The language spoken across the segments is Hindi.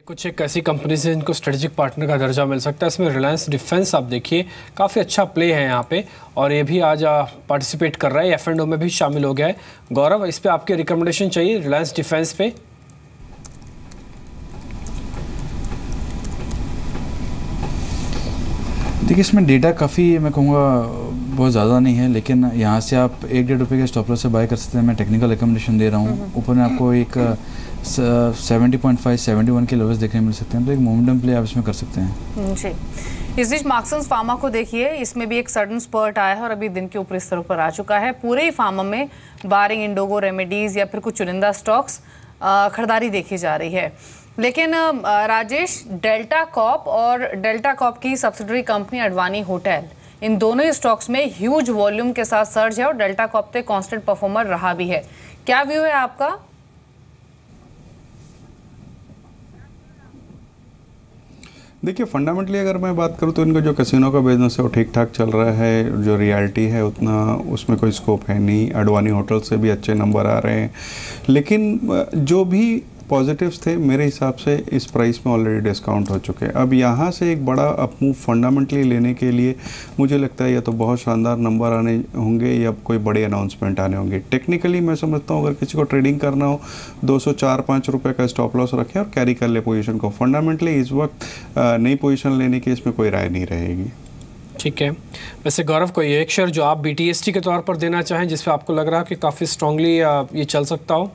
कुछ एक ऐसी कंपनी से इनको स्ट्रेटेजिक पार्टनर का दर्जा मिल सकता है। इसमें रिलायंस डिफेंस आप देखिए काफ़ी अच्छा प्ले है यहाँ पे, और ये भी आज पार्टिसिपेट कर रहा है, F&O में भी शामिल हो गया है। गौरव, इस पे आपके रिकमेंडेशन चाहिए रिलायंस डिफेंस पे? देखिए, इसमें डेटा काफ़ी मैं कहूँगा बहुत ज़्यादा नहीं है, लेकिन यहाँ से आप 1-1.5 रुपये के स्टॉप लॉस से बाय कर सकते हैं। मैं टेक्निकल रिकमेंडेशन दे रहा हूँ। ऊपर में आपको एक 70.5 71 के लेवल्स देखने मिल सकते हैं, तो एक मोमेंटम प्ले आप इसमें कर सकते हैं जी। इस बीच मार्क्सन्स फार्मा को देखिए, इसमें भी एक सडन स्पर्ट आया है और अभी दिन के ऊपरी स्तरों पर आ चुका है। पूरे ही फार्मा में बारिंग इंडोगो रेमेडीज या फिर कुछ चुनिंदा स्टॉक्स खरीदारी देखी जा रही है। लेकिन राजेश, डेल्टा कॉप और डेल्टा कॉप की सब्सिडरी कंपनी अडवाणी होटल, इन दोनों ही स्टॉक्स में ह्यूज वॉल्यूम के साथ सर्ज है और डेल्टा कॉप पे कांस्टेंट परफॉर्मर रहा भी है। क्या व्यू है आपका? देखिए, फंडामेंटली अगर मैं बात करूँ तो इनका जो कैसीनो का बिजनेस है वो ठीक ठाक चल रहा है। जो रियलिटी है उतना उसमें कोई स्कोप है नहीं। अडवाणी होटल से भी अच्छे नंबर आ रहे हैं, लेकिन जो भी पॉजिटिव्स थे मेरे हिसाब से इस प्राइस में ऑलरेडी डिस्काउंट हो चुके हैं। अब यहाँ से एक बड़ा अप मूव फंडामेंटली लेने के लिए मुझे लगता है या तो बहुत शानदार नंबर आने होंगे या कोई बड़े अनाउंसमेंट आने होंगे। टेक्निकली मैं समझता हूँ अगर किसी को ट्रेडिंग करना हो 204-5 रुपये का स्टॉप लॉस रखें और कैरी कर ले पोजीशन को। फंडामेंटली इस वक्त नई पोजीशन लेने की इसमें कोई राय नहीं रहेगी। ठीक है। वैसे गौरव, कोई एक शेयर जो आप BTST के तौर पर देना चाहें जिस पे आपको लग रहा है कि काफ़ी स्ट्रांगली ये चल सकता हो?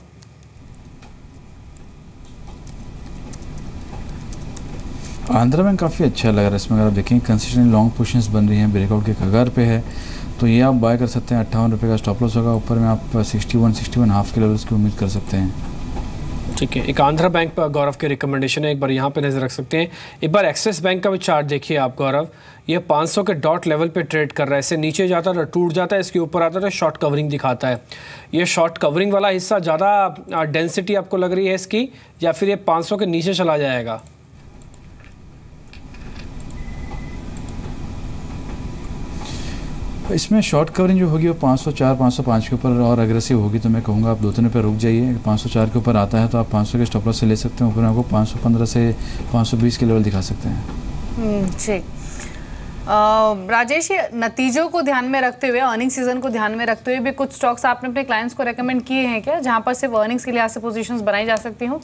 आंध्रा बैंक काफ़ी अच्छा लग रहा है। इसमें अगर आप देखें कंसिस्टेंट लॉन्ग पोजीशंस बन रही हैं, ब्रेकआउट के कगार पे है, तो ये आप बाय कर सकते हैं। 58 रुपये का स्टॉप लॉस होगा। ऊपर में आप 61 हाफ के लेवल्स की उम्मीद कर सकते हैं। ठीक है। एक आंध्रा बैंक पर गौरव के रिकमेंडेशन है, एक बार यहाँ पे नजर रख सकते हैं। एक बार एक्सिस बैंक का भी चार्ट देखिए आप गौरव, ये 500 के डॉट लेवल पे ट्रेड कर रहा है। इससे नीचे जाता है तो टूट जाता है, इसके ऊपर आता है तो शॉर्ट कवरिंग दिखाता है। ये शॉर्ट कवरिंग वाला हिस्सा ज़्यादा डेंसिटी आपको लग रही है इसकी, या फिर ये 500 के नीचे चला जाएगा? इसमें शॉर्ट कवरिंग जो होगी वो 504 505 के ऊपर और अग्रेसिव होगी, तो मैं कहूँगा आप 2-3 रुपये रुक जाइए। 504 के ऊपर आता है तो आप 500 के स्टॉप लॉस से ले सकते हैं। ऊपर आपको 515 से 520 के लेवल दिखा सकते हैं। ठीक। राजेश, ये नतीजों को ध्यान में रखते हुए, अर्निंग सीजन को ध्यान में रखते हुए भी कुछ स्टॉक्स आपने अपने क्लाइंट्स को रेकमेंड किए हैं क्या, जहाँ पर सिर्फ अर्निंग्स के लिहाज से पोजीशंस बनाई जा सकती हों?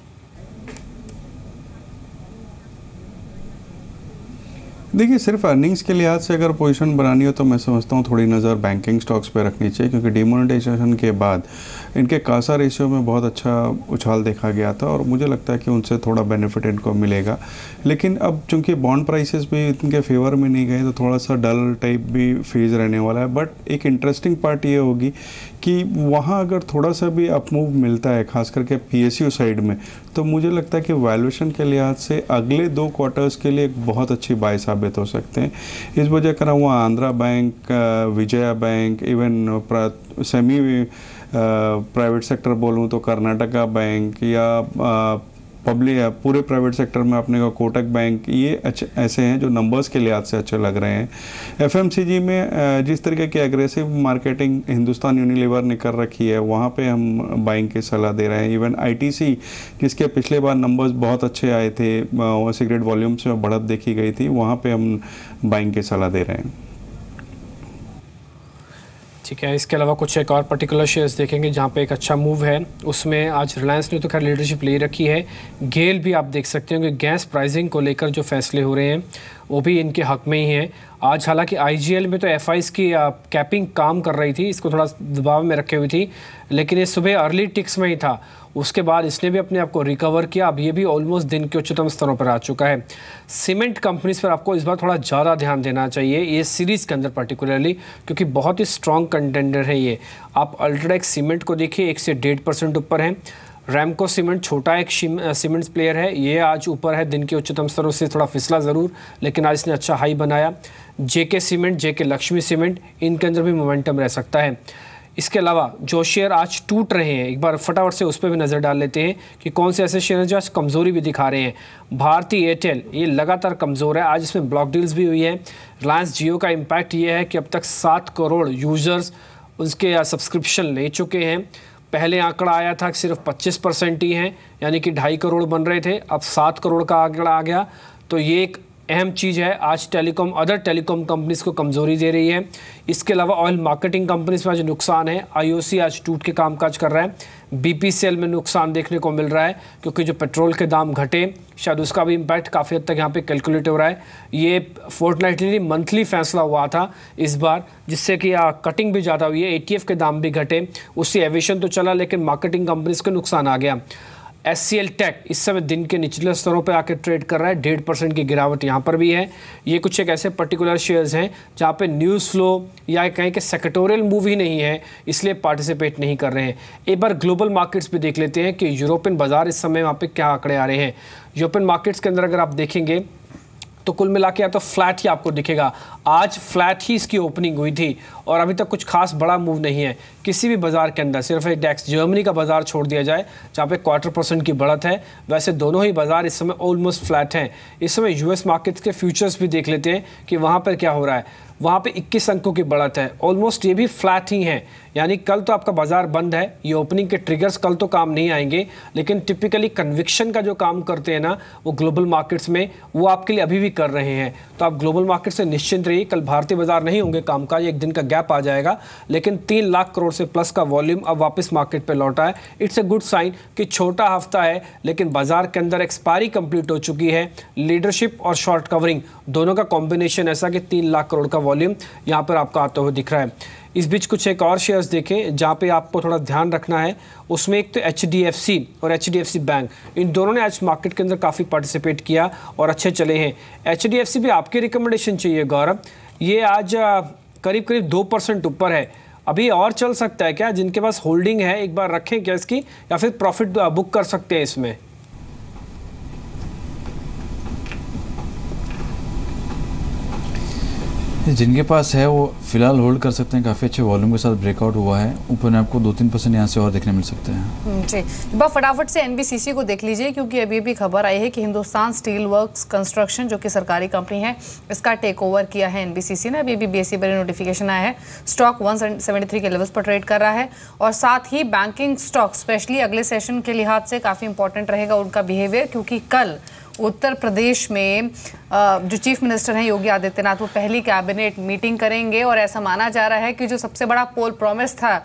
देखिए, सिर्फ अर्निंग्स के लिहाज से अगर पोजीशन बनानी हो तो मैं समझता हूँ थोड़ी नज़र बैंकिंग स्टॉक्स पे रखनी चाहिए, क्योंकि डिमोनेटाइजेशन के बाद इनके कासा रेशियो में बहुत अच्छा उछाल देखा गया था और मुझे लगता है कि उनसे थोड़ा बेनिफिट इनको मिलेगा। लेकिन अब चूंकि बॉन्ड प्राइसेस भी इनके फेवर में नहीं गए तो थोड़ा सा डल टाइप भी फेज रहने वाला है। बट एक इंटरेस्टिंग पार्ट ये होगी कि वहाँ अगर थोड़ा सा भी अपमूव मिलता है, खास करके PSU साइड में, तो मुझे लगता है कि वैल्यूएशन के लिहाज से अगले 2 क्वार्टर्स के लिए एक बहुत अच्छी बाय साबित हो सकते हैं। इस वजह करा हुआ Andhra bank, Vijaya bank, even semi private sector बोलूँ तो कर्नाटका बैंक या पब्लिक पूरे प्राइवेट सेक्टर में अपने का कोटक बैंक, ये अच्छे ऐसे हैं जो नंबर्स के लिहाज से अच्छे लग रहे हैं। FMCG में जिस तरीके की एग्रेसिव मार्केटिंग हिंदुस्तान यूनिलीवर ने कर रखी है वहाँ पे हम बाइंग की सलाह दे रहे हैं। इवन ITC जिसके पिछले बार नंबर्स बहुत अच्छे आए थे, सिगरेट वॉल्यूम्स में बढ़त देखी गई थी, वहाँ पे हम बाइंग की सलाह दे रहे हैं। ठीक है। इसके अलावा कुछ एक और पर्टिकुलर शेयर्स देखेंगे जहाँ पे एक अच्छा मूव है। उसमें आज रिलायंस ने तो खैर लीडरशिप ले रखी है। गेल भी आप देख सकते हैं कि गैस प्राइसिंग को लेकर जो फैसले हो रहे हैं वो भी इनके हक में ही हैं। आज हालांकि IGL में तो FIs की कैपिंग काम कर रही थी, इसको थोड़ा दबाव में रखे हुई थी, लेकिन ये सुबह अर्ली टिक्स में ही था। उसके बाद इसने भी अपने आप को रिकवर किया। अब ये भी ऑलमोस्ट दिन के उच्चतम स्तरों पर आ चुका है। सीमेंट कंपनीज पर आपको इस बार थोड़ा ज़्यादा ध्यान देना चाहिए, ये सीरीज़ के अंदर पर्टिकुलरली, क्योंकि बहुत ही स्ट्रॉन्ग कंटेंडर है ये। आप अल्ट्राटेक सीमेंट को देखिए, 1 से 1.5% ऊपर है। रैमको सीमेंट छोटा एक सीमेंट्स प्लेयर है, ये आज ऊपर है, दिन के उच्चतम स्तरों से थोड़ा फिसला ज़रूर, लेकिन आज इसने अच्छा हाई बनाया। JK cement, JK Lakshmi cement, इनके अंदर भी मोमेंटम रह सकता है। इसके अलावा जो शेयर आज टूट रहे हैं, एक बार फटाफट से उस पर भी नज़र डाल लेते हैं कि कौन से ऐसे शेयर हैं जो आज कमज़ोरी भी दिखा रहे हैं। भारती एयरटेल ये लगातार कमज़ोर है, आज इसमें ब्लॉक डील्स भी हुई है। रिलायंस जियो का इम्पैक्ट ये है कि अब तक 7 करोड़ यूज़र्स उसके सब्सक्रिप्शन ले चुके हैं। पहले आंकड़ा आया था कि सिर्फ 25% ही हैं, यानी कि 2.5 करोड़ बन रहे थे, अब 7 करोड़ का आंकड़ा आ गया। तो ये एक अहम चीज़ है, आज अदर टेलीकॉम कंपनीज को कमज़ोरी दे रही है। इसके अलावा ऑयल मार्केटिंग कंपनीज में आज नुकसान है, आईओसी आज टूट के कामकाज कर रहा है, बीपीसीएल में नुकसान देखने को मिल रहा है क्योंकि जो पेट्रोल के दाम घटे शायद उसका भी इम्पैक्ट काफ़ी हद तक यहाँ पे कैलकुलेट हो रहा है। ये फोर्टनाइटली मंथली फैसला हुआ था इस बार, जिससे कि कटिंग भी ज़्यादा हुई है, एटीएफ के दाम भी घटे, उससे एविएशन तो चला लेकिन मार्केटिंग कंपनीज को नुकसान आ गया। SCL टेक इस समय दिन के निचले स्तरों पर आकर ट्रेड कर रहा है, 1.5% की गिरावट यहाँ पर भी है। ये कुछ एक ऐसे पर्टिकुलर शेयर्स हैं जहाँ पे न्यूज़ फ्लो या कहें कि सेक्टोरियल मूव ही नहीं है, इसलिए पार्टिसिपेट नहीं कर रहे हैं। एक बार ग्लोबल मार्केट्स भी देख लेते हैं कि यूरोपियन बाजार इस समय वहाँ पे क्या आंकड़े आ रहे हैं। यूरोपियन मार्केट्स के अंदर अगर आप देखेंगे तो कुल मिला के या तो फ्लैट ही आपको दिखेगा, आज फ्लैट ही इसकी ओपनिंग हुई थी और अभी तक कुछ खास बड़ा मूव नहीं है किसी भी बाजार के अंदर। सिर्फ एक डेक्स जर्मनी का बाजार छोड़ दिया जाए जहाँ पे 0.25% की बढ़त है, वैसे दोनों ही बाजार इस समय ऑलमोस्ट फ्लैट हैं। इस समय यूएस मार्केट्स के फ्यूचर्स भी देख लेते हैं कि वहाँ पर क्या हो रहा है। वहाँ पे 21 अंकों की बढ़त है, ऑलमोस्ट ये भी फ्लैट ही है, यानी कल तो आपका बाजार बंद है, ये ओपनिंग के ट्रिगर्स कल तो काम नहीं आएंगे, लेकिन टिपिकली कन्विक्शन का जो काम करते हैं ना वो ग्लोबल मार्केट्स में वो आपके लिए अभी भी कर रहे हैं। तो आप ग्लोबल मार्केट से निश्चिंत रहिए, कल भारतीय बाजार नहीं होंगे कामकाज, एक दिन का गैप आ जाएगा, लेकिन 3 लाख करोड़ से प्लस का वॉल्यूम अब वापस मार्केट पर लौटा है। इट्स अ गुड साइन कि छोटा हफ्ता है लेकिन बाजार के अंदर एक्सपायरी कंप्लीट हो चुकी है, लीडरशिप और शॉर्ट कवरिंग दोनों का कॉम्बिनेशन ऐसा कि 3 लाख करोड़ का वॉल्यूम यहाँ पर आपको आता हुआ दिख रहा है। इस बीच कुछ एक और शेयर्स देखें जहाँ पे आपको थोड़ा ध्यान रखना है, उसमें एक तो HDFC और HDFC बैंक, इन दोनों ने आज मार्केट के अंदर काफ़ी पार्टिसिपेट किया और अच्छे चले हैं। HDFC भी आपकी रिकमेंडेशन चाहिए गौरव, ये आज करीब करीब 2% ऊपर है, अभी और चल सकता है क्या? जिनके पास होल्डिंग है एक बार रखें क्या इसकी, या फिर प्रॉफिट बुक कर सकते हैं इसमें? जिनके पास है वो फिलहाल होल्ड कर सकते हैं, काफ़ी अच्छे वॉल्यूम के साथ ब्रेकआउट हुआ है, ऊपर में आपको 2-3% यहाँ से और देखने मिल सकते हैं। जी फटाफट से NBCC को देख लीजिए क्योंकि अभी भी खबर आई है कि हिंदुस्तान स्टील वर्क्स कंस्ट्रक्शन जो कि सरकारी कंपनी है इसका टेक ओवर किया है NBCC ने। अभी भी BSE पर नोटिफिकेशन आया है, स्टॉक 173 के लेवल्स पर ट्रेड कर रहा है और साथ ही बैंकिंग स्टॉक स्पेशली अगले सेशन के लिहाज से काफ़ी इंपॉर्टेंट रहेगा उनका बिहेवियर, क्योंकि कल उत्तर प्रदेश में जो चीफ मिनिस्टर हैं योगी आदित्यनाथ वो पहली कैबिनेट मीटिंग करेंगे और ऐसा माना जा रहा है कि जो सबसे बड़ा पोल प्रॉमिस था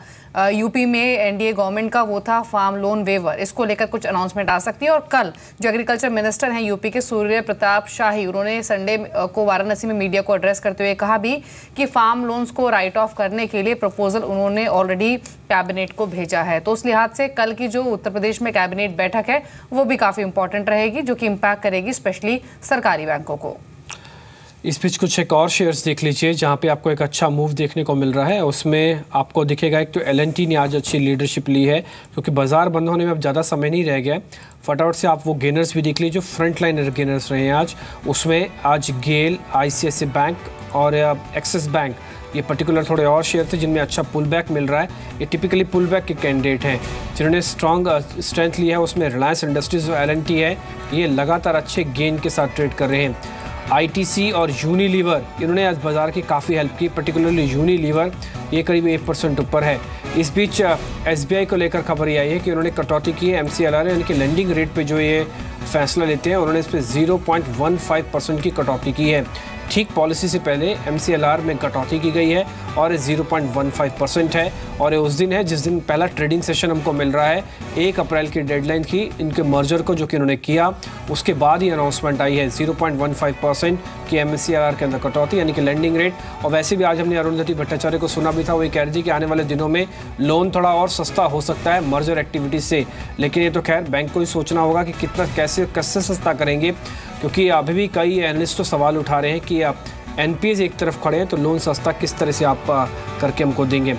यूपी में एनडीए गवर्नमेंट का वो था फार्म लोन वेवर, इसको लेकर कुछ अनाउंसमेंट आ सकती है। और कल जो एग्रीकल्चर मिनिस्टर हैं यूपी के सूर्य प्रताप शाही, उन्होंने संडे को वाराणसी में मीडिया को एड्रेस करते हुए कहा भी कि फार्म लोन्स को राइट ऑफ करने के लिए प्रपोजल उन्होंने ऑलरेडी कैबिनेट को भेजा है। तो उस लिहाज से कल की जो उत्तर प्रदेश में कैबिनेट बैठक है वो भी काफ़ी इंपॉर्टेंट रहेगी, जो कि इम्पैक्ट करेगी स्पेशली सरकारी बैंकों को। इस बीच कुछ एक और शेयर्स देख लीजिए जहाँ पे आपको एक अच्छा मूव देखने को मिल रहा है। उसमें आपको दिखेगा एक तो L&T ने आज अच्छी लीडरशिप ली है क्योंकि बाजार बंद होने में अब ज़्यादा समय नहीं रह गया। फटाफट से आप वो गेनर्स भी देख लीजिए, फ्रंट लाइन गेनर्स रहे हैं आज, उसमें आज गेल, ICICI बैंक और एक्सिस बैंक, ये पर्टिकुलर थोड़े और शेयर थे जिनमें अच्छा पुल बैक मिल रहा है। ये टिपिकली पुल बैक के कैंडिडेट हैं जिन्होंने स्ट्रॉन्ग स्ट्रेंथ लिया है। उसमें रिलायंस इंडस्ट्रीज और L&T है, ये लगातार अच्छे गेन के साथ ट्रेड कर रहे हैं। ITC और यूनिलीवर इन्होंने आज बाजार की काफ़ी हेल्प की, पर्टिकुलरली यूनिलीवर ये करीब 1% ऊपर है। इस बीच SBI को लेकर खबर ये आई है कि उन्होंने कटौती की है MCLR यानी कि लेंडिंग रेट पे जो ये फैसला लेते हैं उन्होंने इस पर 0.15% की कटौती की है। ठीक पॉलिसी से पहले MCLR में कटौती की गई है और 0.15% है और ये उस दिन है जिस दिन पहला ट्रेडिंग सेशन हमको मिल रहा है। 1 अप्रैल की डेडलाइन थी इनके मर्जर को जो कि उन्होंने किया, उसके बाद ही अनाउंसमेंट आई है 0.15% की MCLR के अंदर कटौती यानी कि लेंडिंग रेट। और वैसे भी आज हमने अरुंधति भट्टाचार्य को सुना भी था, वो कह रही थी कि आने वाले दिनों में लोन थोड़ा और सस्ता हो सकता है मर्जर एक्टिविटीज से, लेकिन ये तो खैर बैंक को ही सोचना होगा कि कितना कैसे सस्ता करेंगे, क्योंकि अभी भी कई एनालिस्ट तो सवाल उठा रहे हैं कि आप NPAs एक तरफ खड़े हैं तो लोन सस्ता किस तरह से आप करके हमको देंगे।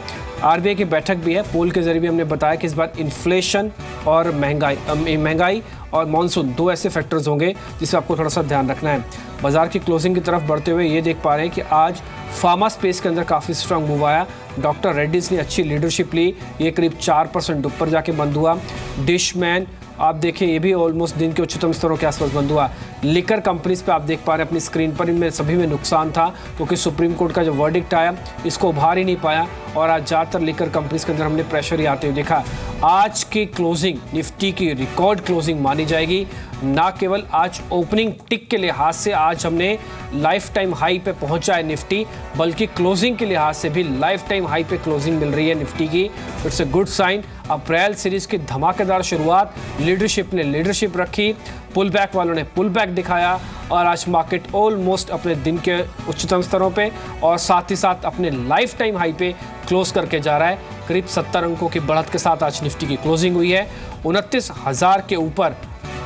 RBI की बैठक भी है, पोल के जरिए भी हमने बताया कि इस बार इन्फ्लेशन और महंगाई और मॉनसून 2 ऐसे फैक्टर्स होंगे जिसे आपको थोड़ा सा ध्यान रखना है। बाजार की क्लोजिंग की तरफ बढ़ते हुए ये देख पा रहे हैं कि आज फार्मा स्पेस के अंदर काफ़ी स्ट्रांग मूव आया। डॉक्टर रेड्डीज ने अच्छी लीडरशिप ली, ये करीब 4% ऊपर जाके बंद हुआ। डिशमैन, आप देखिए ये भी ऑलमोस्ट दिन के उच्चतम स्तरों के आसपास बंद हुआ। लिकर कंपनीज पे आप देख पा रहे हैं अपनी स्क्रीन पर, इनमें सभी में नुकसान था क्योंकि सुप्रीम कोर्ट का जो वर्डिक्ट आया इसको उभार ही नहीं पाया और आज ज़्यादातर लिकर कंपनीज के अंदर हमने प्रेशर ही आते हुए देखा। आज की क्लोजिंग निफ्टी की रिकॉर्ड क्लोजिंग मानी जाएगी, ना केवल आज ओपनिंग टिक के लिहाज से आज हमने लाइफ टाइम हाई पे पहुंचा है निफ्टी, बल्कि क्लोजिंग के लिहाज से भी लाइफ टाइम हाई पे क्लोजिंग मिल रही है निफ्टी की। It's a good sign. April series की धमाकेदार शुरुआत, लीडरशिप ने लीडरशिप रखी, पुल बैक वालों ने पुल बैक दिखाया और आज मार्केट ऑलमोस्ट अपने दिन के उच्चतम स्तरों पे और साथ ही साथ अपने लाइफ टाइम हाई पे क्लोज करके जा रहा है। करीब 70 अंकों की बढ़त के साथ आज निफ्टी की क्लोजिंग हुई है। 29,000 के ऊपर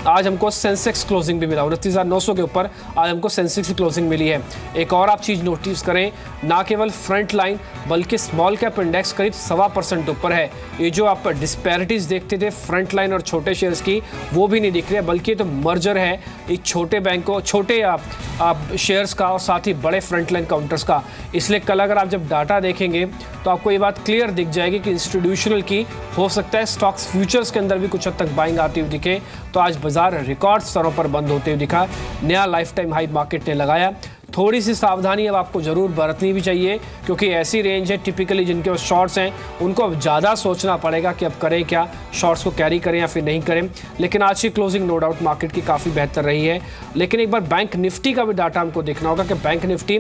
आज हमको सेंसेक्स क्लोजिंग भी मिला, 29,900 के ऊपर आज हमको सेंसेक्स की क्लोजिंग मिली है। एक और आप चीज़ नोटिस करें, ना केवल फ्रंट लाइन बल्कि स्मॉल कैप इंडेक्स करीब 1.25% ऊपर है। ये जो आप डिस्पैरिटीज़ देखते थे फ्रंट लाइन और छोटे शेयर्स की, वो भी नहीं दिख रही है, बल्कि ये तो मर्जर है एक छोटे बैंकों, छोटे शेयर्स का और साथ ही बड़े फ्रंट लाइन काउंटर्स का। इसलिए कल अगर आप जब डाटा देखेंगे तो आपको ये बात क्लियर दिख जाएगी कि इंस्टीट्यूशनल की हो सकता है स्टॉक्स फ्यूचर्स के अंदर भी कुछ हद तक बाइंग आती हुई दिखे। तो आज बाजार रिकॉर्ड स्तरों पर बंद होते हुए दिखा, नया लाइफ टाइम हाई मार्केट ने लगाया। थोड़ी सी सावधानी अब आपको ज़रूर बरतनी भी चाहिए क्योंकि ऐसी रेंज है टिपिकली जिनके पास शॉर्ट्स हैं उनको अब ज़्यादा सोचना पड़ेगा कि अब करें क्या, शॉर्ट्स को कैरी करें या फिर नहीं करें। लेकिन आज की क्लोजिंग नो डाउट मार्केट की काफ़ी बेहतर रही है। लेकिन एक बार बैंक निफ्टी का भी डाटा हमको देखना होगा कि बैंक निफ्टी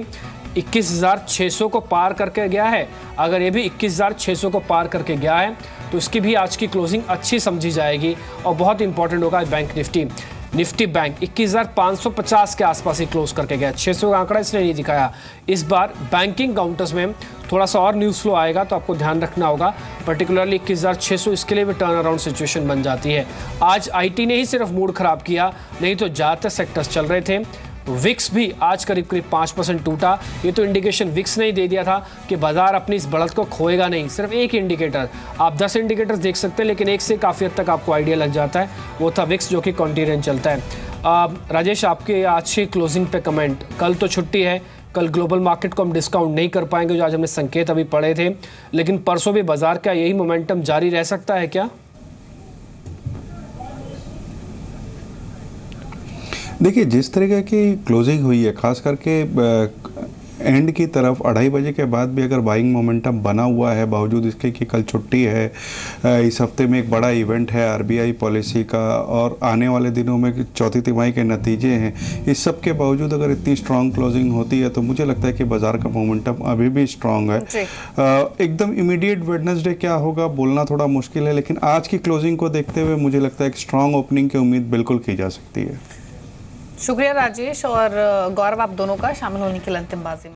21,600 को पार करके गया है। अगर ये भी 21,600 को पार करके गया है तो इसकी भी आज की क्लोजिंग अच्छी समझी जाएगी और बहुत इंपॉर्टेंट होगा बैंक निफ्टी बैंक 21,550 के आसपास ही क्लोज करके गया। 600 का आंकड़ा इसने नहीं दिखाया। इस बार बैंकिंग काउंटर्स में थोड़ा सा और न्यूज़ फ्लो आएगा तो आपको ध्यान रखना होगा, पर्टिकुलरली 21,600 इसके लिए भी टर्न अराउंड सिचुएशन बन जाती है। आज आईटी ने ही सिर्फ मूड खराब किया, नहीं तो ज़्यादातर सेक्टर्स चल रहे थे। विक्स भी आज करीब 5% टूटा। ये तो इंडिकेशन विक्स ने ही दे दिया था कि बाजार अपनी इस बढ़त को खोएगा नहीं। सिर्फ एक इंडिकेटर, आप 10 इंडिकेटर्स देख सकते हैं लेकिन एक से काफ़ी हद तक आपको आइडिया लग जाता है, वो था विक्स जो कि कॉन्टिनेंट चलता है। राजेश, आपके आज की क्लोजिंग पे कमेंट। कल तो छुट्टी है, कल ग्लोबल मार्केट को हम डिस्काउंट नहीं कर पाएंगे जो आज हमने संकेत अभी पढ़े थे, लेकिन परसों भी बाजार का यही मोमेंटम जारी रह सकता है क्या? देखिए, जिस तरीके की क्लोजिंग हुई है खास करके एंड की तरफ 2:30 बजे के बाद भी अगर बाइंग मोमेंटम बना हुआ है, बावजूद इसके कि कल छुट्टी है, इस हफ्ते में एक बड़ा इवेंट है आरबीआई पॉलिसी का और आने वाले दिनों में चौथी तिमाही के नतीजे हैं, इस सब के बावजूद अगर इतनी स्ट्रांग क्लोजिंग होती है तो मुझे लगता है कि बाजार का मोमेंटम अभी भी स्ट्रांग है। एकदम इमीडिएट वेडनेसडे क्या होगा बोलना थोड़ा मुश्किल है, लेकिन आज की क्लोजिंग को देखते हुए मुझे लगता है कि स्ट्रांग ओपनिंग की उम्मीद बिल्कुल की जा सकती है। शुक्रिया राजेश और गौरव, आप दोनों का शामिल होने के लिए अंतिम बाजी में।